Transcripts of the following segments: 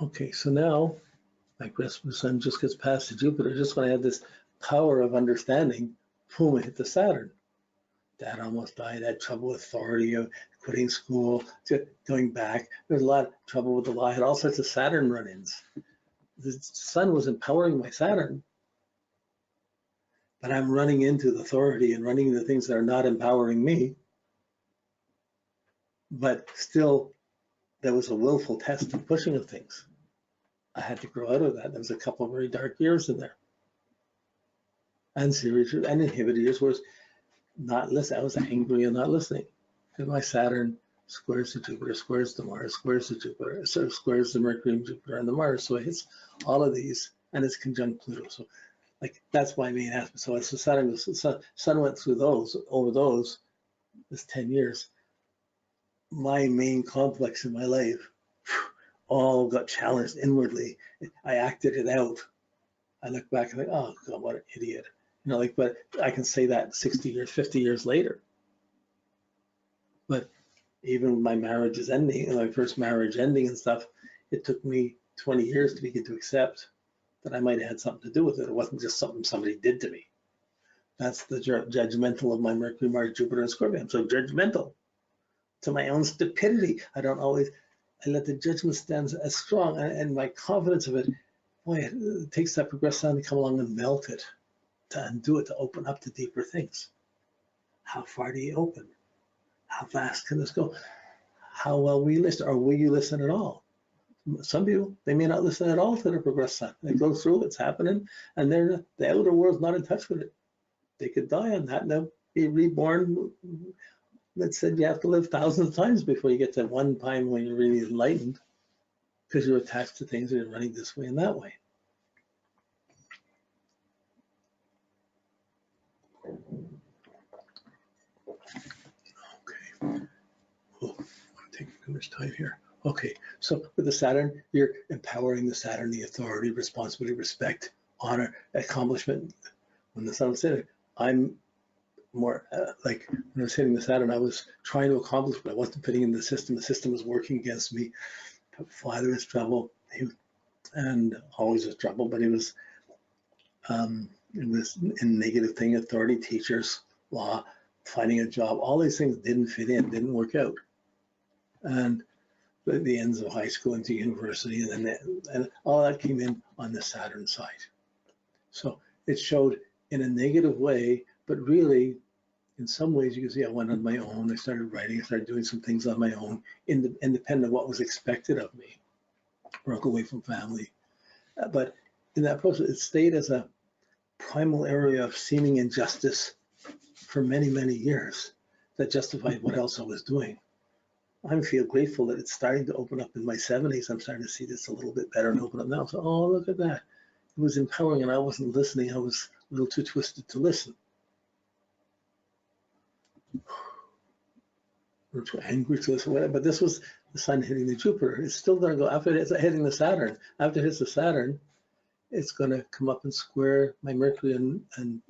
Okay, so now, I guess the sun just gets past the Jupiter. Just when I had this power of understanding, boom, it hit the Saturn. Dad almost died. I had trouble with authority, of quitting school, going back. There was a lot of trouble with the law. I had all sorts of Saturn run-ins. The sun was empowering my Saturn, but I'm running into the authority and running into things that are not empowering me. But still, there was a willful test of pushing of things. I had to grow out of that. There was a couple of very dark years in there. And serious and inhibited years was not listening. I was angry and not listening. Because my Saturn squares the Jupiter, squares the Mars, squares the Jupiter, so squares the Mercury and Jupiter and the Mars. So it hits all of these, and it's conjunct Pluto. So like that's my main aspect. So as the Saturn, the sun went through those, over those, this 10 years, my main complex in my life all got challenged inwardly. I acted it out. I look back and think, oh God, what an idiot. You know, like, but I can say that 60 years, 50 years later. But even my marriage is ending, my first marriage ending and stuff, it took me 20 years to begin to accept that I might have had something to do with it. It wasn't just something somebody did to me. That's the judgmental of my Mercury, Mars, Jupiter, and Scorpio. I'm so judgmental to my own stupidity. I let the judgment stand as strong, and my confidence of it, boy, it takes that progressed sun to come along and melt it, to undo it, to open up to deeper things. How far do you open? How fast can this go? How well will you listen, or will you listen at all? Some people, they may not listen at all to the progressed sun. They go through, it's happening, and the outer world's not in touch with it. They could die on that, and they'll be reborn. That said, you have to live thousands of times before you get to one time when you're really enlightened, because you're attached to things that are running this way and that way. Okay. Oh, I'm taking too much time here. Okay, so with the Saturn, you're empowering the Saturn, the authority, responsibility, respect, honor, accomplishment. When the sun was sitting, I'm more like when I was hitting the Saturn, I was trying to accomplish, but I wasn't fitting in the system. The system was working against me. Father was trouble, and always was trouble, but it was in negative thing, authority, teachers, law, finding a job. All these things didn't fit in, didn't work out. And the ends of high school into university, and all that came in on the Saturn side. So it showed in a negative way, but really, in some ways, you can see I went on my own. I started writing. I started doing some things on my own, independent of what was expected of me. Broke away from family. But in that process, it stayed as a primal area of seeming injustice for many, many years that justified what else I was doing. I feel grateful that it's starting to open up in my 70s. I'm starting to see this a little bit better and open up now. So, oh, look at that. It was empowering, and I wasn't listening. I was a little too twisted to listen. Or too angry to listen, whatever. But this was the sun hitting the Jupiter. It's still going to go, after it's hitting the Saturn. After it hits the Saturn, it's going to come up and square my Mercury and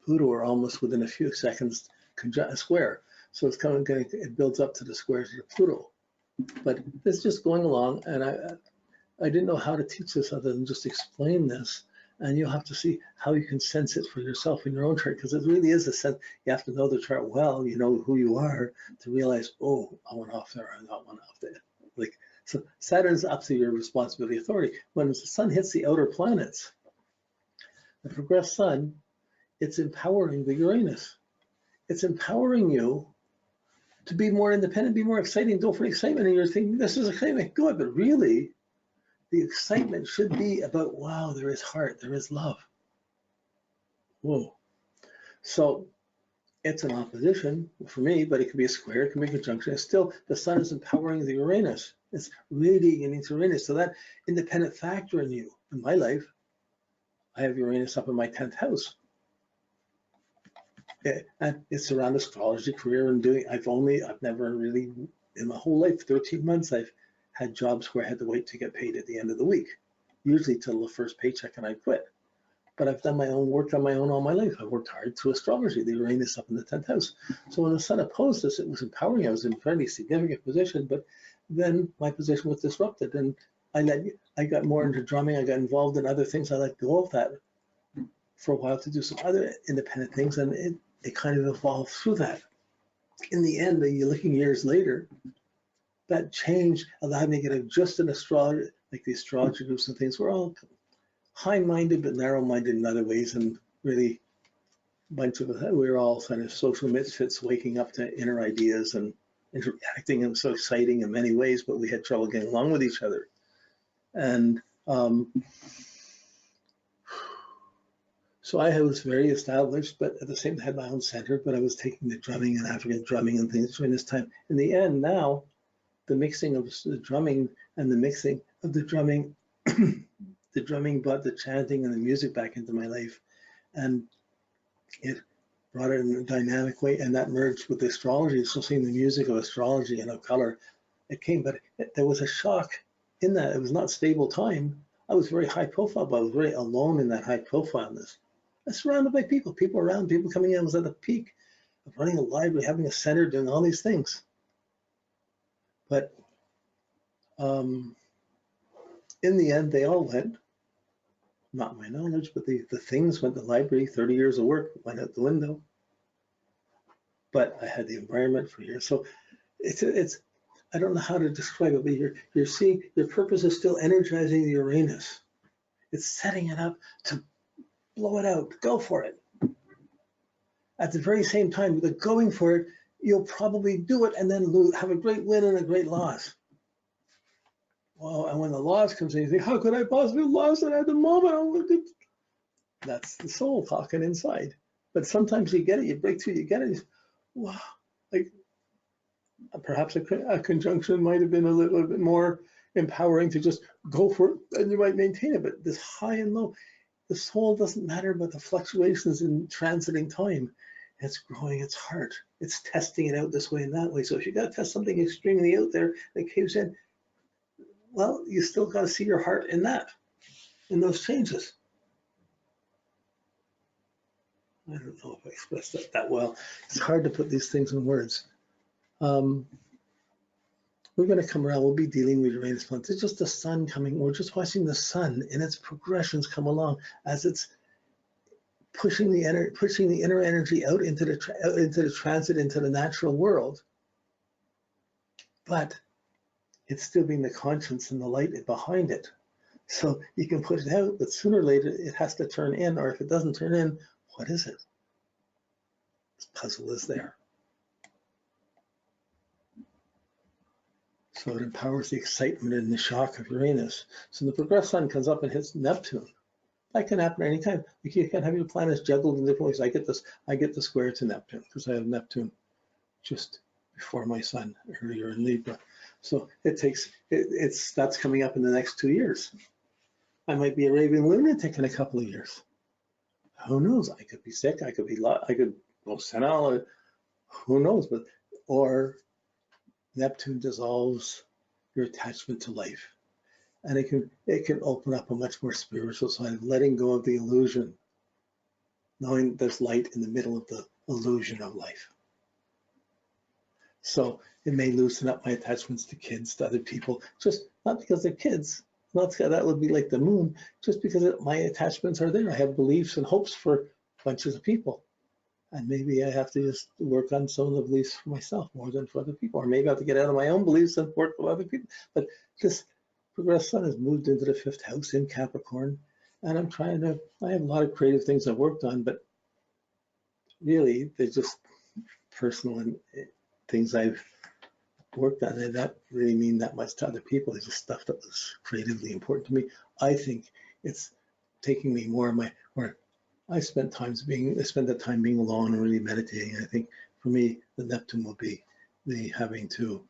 Pluto are almost within a few seconds square. So it's kind of it builds up to the squares of Pluto. But it's just going along, and I didn't know how to teach this other than just explain this. And you'll have to see how you can sense it for yourself in your own chart, because it really is a sense. You have to know the chart well, you know who you are, to realize, oh, I went off there, I got one off there. Like, so Saturn's up to your responsibility, authority. When the sun hits the outer planets, the progressed sun, it's empowering the Uranus. It's empowering you to be more independent, be more exciting, go for excitement, and you're thinking, this is excitement, good, but really, the excitement should be about, wow, there is heart, there is love. Whoa. So it's an opposition for me, but it can be a square, it can be a conjunction. It's still, the sun is empowering the Uranus. It's radiating into Uranus. So that independent factor in you, in my life, I have Uranus up in my 10th house. And it's around astrology, career, and doing, I've never really, in my whole life, 13 months, I've had jobs where I had to wait to get paid at the end of the week, usually till the first paycheck, and I quit. But I've done my own work on my own all my life. I've worked hard through astrology, the Uranus up in the 10th house. So when the sun opposed this, it was empowering. I was in a fairly significant position, but then my position was disrupted. And I got more into drumming. I got involved in other things. I let go of that for a while to do some other independent things, and it kind of evolved through that. In the end, you're looking years later, that change allowed me to get just an astrology, like the astrology groups and things. We're all high-minded but narrow-minded in other ways, and really bunch of we were all kind of social misfits waking up to inner ideas and interacting, and so exciting in many ways, but we had trouble getting along with each other. And so I was very established, but at the same time had my own center, but I was taking the drumming and African drumming and things during this time. In the end, now, the mixing of the drumming and the mixing of the drumming, the drumming brought the chanting and the music back into my life. And it brought it in a dynamic way, and that merged with astrology. So seeing the music of astrology and of color, it came, but there was a shock in that. It was not stable time. I was very high profile, but I was very alone in that high profileness. I was surrounded by people around, people coming in. I was at the peak of running a library, having a center, doing all these things. But in the end, they all went. Not my knowledge, but the things went. The library, 30 years of work went out the window. But I had the environment for years. So it's I don't know how to describe it, but you're seeing your purpose is still energizing the Uranus. It's setting it up to blow it out, go for it. At the very same time, with the going for it, you'll probably do it and then lose, have a great win and a great loss. Well, and when the loss comes in, you think, how could I possibly lose it at the moment? Oh, that's the soul talking inside. But sometimes you get it, you break through, you get it. Wow, like perhaps a conjunction might have been a little bit more empowering to just go for it, and you might maintain it. But this high and low, the soul doesn't matter about the fluctuations in transiting time. It's growing its heart. It's testing it out this way and that way. So if you got to test something extremely out there that caves in, well, you still got to see your heart in that, in those changes. I don't know if I expressed that well. It's hard to put these things in words. We're going to come around. We'll be dealing with Uranus planets. It's just the sun coming. We're just watching the sun in its progressions come along as it's pushing the inner energy out into the transit into the natural world. But it's still being the conscience and the light behind it. So you can put it out, but sooner or later it has to turn in, or if it doesn't turn in, what is it? This puzzle is there. So it empowers the excitement and the shock of Uranus. So the progressed sun comes up and hits Neptune. That can happen anytime. Like you can have your planets juggled in different ways. I get the square to Neptune because I have Neptune just before my sun earlier in Libra. So that's coming up in the next 2 years. I might be a raving lunatic in a couple of years. Who knows? I could be sick. I could go senile. Who knows? Or Neptune dissolves your attachment to life, and it can open up a much more spiritual side of letting go of the illusion, knowing there's light in the middle of the illusion of life. So it may loosen up my attachments to kids, to other people, just not because they're kids. That would be like the moon, just because my attachments are there. I have beliefs and hopes for bunches of people. And maybe I have to just work on some of the beliefs for myself more than for other people. Or maybe I have to get out of my own beliefs and work with other people. But this progressed sun has moved into the 5th house in Capricorn. And I have a lot of creative things I've worked on, but really they're just personal and things I've worked on, and that really mean that much to other people. It's just stuff that was creatively important to me. I think it's taking me more of where I spent the time being alone and really meditating. I think for me, the Neptune will be the having to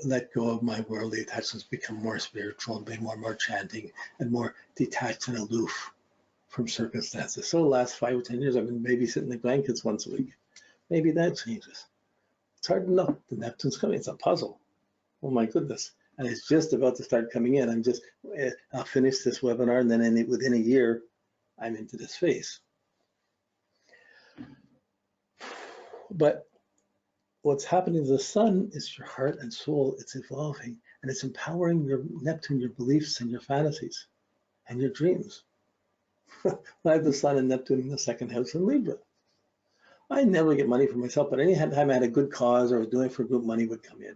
let go of my worldly attachments, become more spiritual, and be more chanting and more detached and aloof from circumstances. So the last 5 or 10 years, I've been babysitting the grandkids once a week. Maybe that changes. It's hard to know. The Neptune's coming. It's a puzzle. Oh my goodness. And it's just about to start coming in. I'll finish this webinar, and then within a year, I'm into this phase. But what's happening to the sun is your heart and soul. It's evolving. and it's empowering your Neptune, your beliefs and your fantasies and your dreams. I have the Sun and Neptune in the second house in Libra. I never get money for myself, but any time I had a good cause or was doing it for a group, money would come in.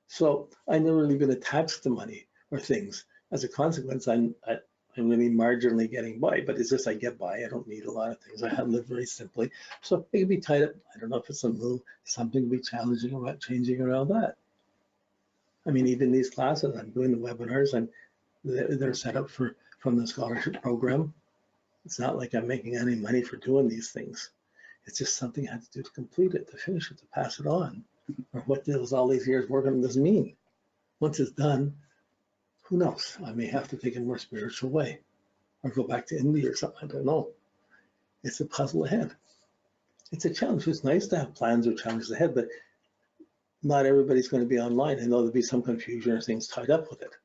So I never really been attached to money or things. As a consequence, I'm really marginally getting by, but it's just I get by. I don't need a lot of things. I live very simply. So it can be tied up. I don't know if it's a move, something to be challenging about changing around that. I mean, even these classes, I'm doing the webinars, and they're set up from the scholarship program. It's not like I'm making any money for doing these things. It's just something I had to do to complete it, to finish it, to pass it on. Or what does all these years working on this mean? Once it's done, who knows? I may have to take a more spiritual way or go back to India or something. I don't know. It's a puzzle ahead. It's a challenge. It's nice to have plans or challenges ahead, but not everybody's going to be online. I know there'll be some confusion or things tied up with it.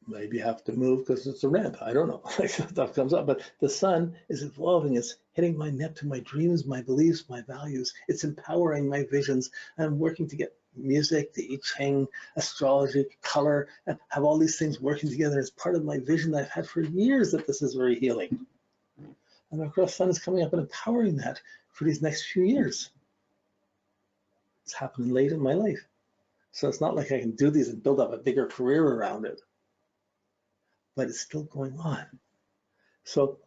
Maybe you have to move because it's a rent. I don't know. Stuff comes up, but the Sun is evolving. It's hitting my Neptune, my dreams, my beliefs, my values. It's empowering my visions. I'm working to get music, the I Ching, astrology, color, and have all these things working together as part of my vision that I've had for years that this is very healing. And of course, Sun is coming up and empowering that for these next few years. It's happening late in my life. So it's not like I can do these and build up a bigger career around it, but it's still going on. So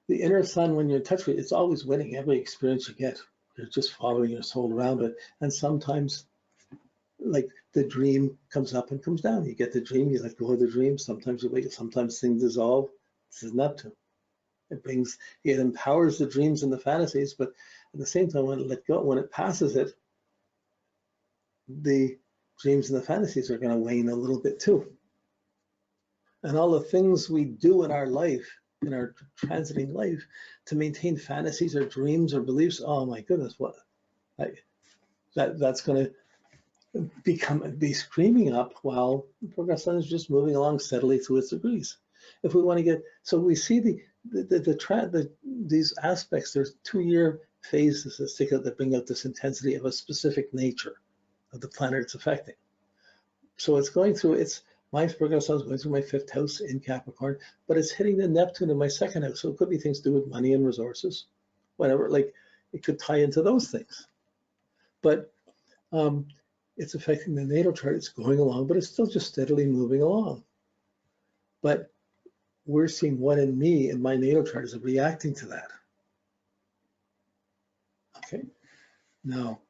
the inner Sun, when you're in touch with it, it's always winning. Every experience you get, you're just following your soul around it. And sometimes, like, the dream comes up and comes down. You get the dream, you let go of the dream. Sometimes you wake up, sometimes things dissolve. This is Neptune. It empowers the dreams and the fantasies, but at the same time, when it let go, when it passes it, the dreams and the fantasies are going to wane a little bit too. And all the things we do in our life, in our transiting life, to maintain fantasies or dreams or beliefs, oh my goodness, what? That's going to be screaming up while the progress Sun is just moving along steadily through its degrees. If we want to get, so we see these aspects. There's 2-year phases that stick out that bring out this intensity of a specific nature of the planet it's affecting. So it's going through my progress Sun is going through my 5th house in Capricorn, but it's hitting the Neptune in my 2nd house. So it could be things to do with money and resources, whatever. Like it could tie into those things. But it's affecting the natal chart. It's going along, but it's still just steadily moving along. But we're seeing what in me in my natal chart is reacting to that. Okay. Now,